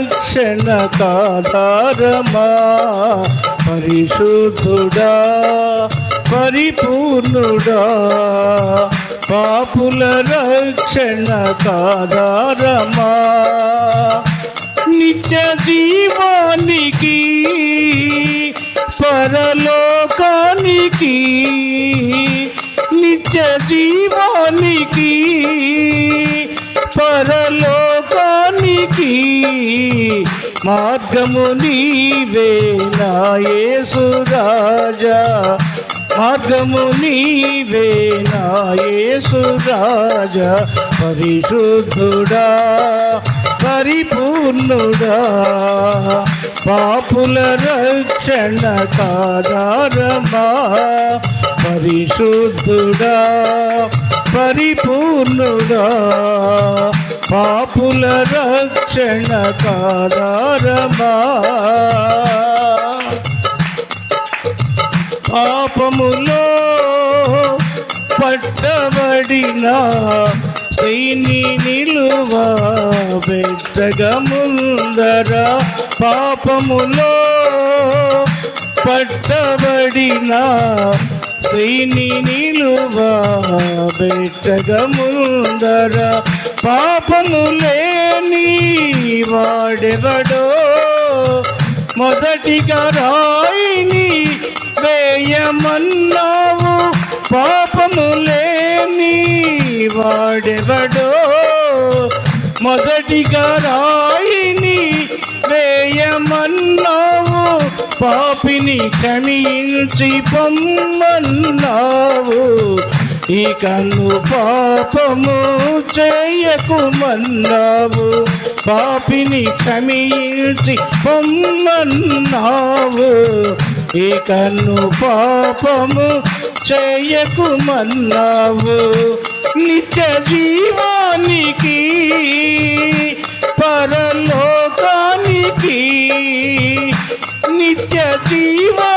రక్షణ కాధారమా పరిశుద్ధుడా పరిపూర్ణుడా పాపుల రక్షణ కాధారమా నిత్య జీవానికి పరలోకానికి నిత్య జీవానికి పరలోకానికి మార్గము నీవే నా యేసు రాజా మార్గము నీవే నా యేసు రాజా పరిశుద్ధుడా పరిపూర్ణుడా పాపుల రక్షణ కాధారమా పరిశుద్ధుడా పరిపూర్ణుడా పాపుల రక్షణ కాధారమా పాపములో పట్టబడిన స్త్రీని నిలువ పెట్టగా ముందర పాపములో పట్టబడిన స్త్రీని నిలువ పెట్టగా ముందర పాపము లేని వాడెవడో మొదటిగా రాయిని వేయమన్నావు పాపము లేని వాడెవడో మొదటిగా రాయిని వేయమన్నావు పాపిని క్షమించి పొమ్మన్నావు ఇకను పాపము చేయకుమన్నావు పాపిని క్షమించి పొమ్మన్నావు ఇకను పాపము చేయకుమన్నావు నిత్య జీవానికి పరలోకానికి నిత్య జీవా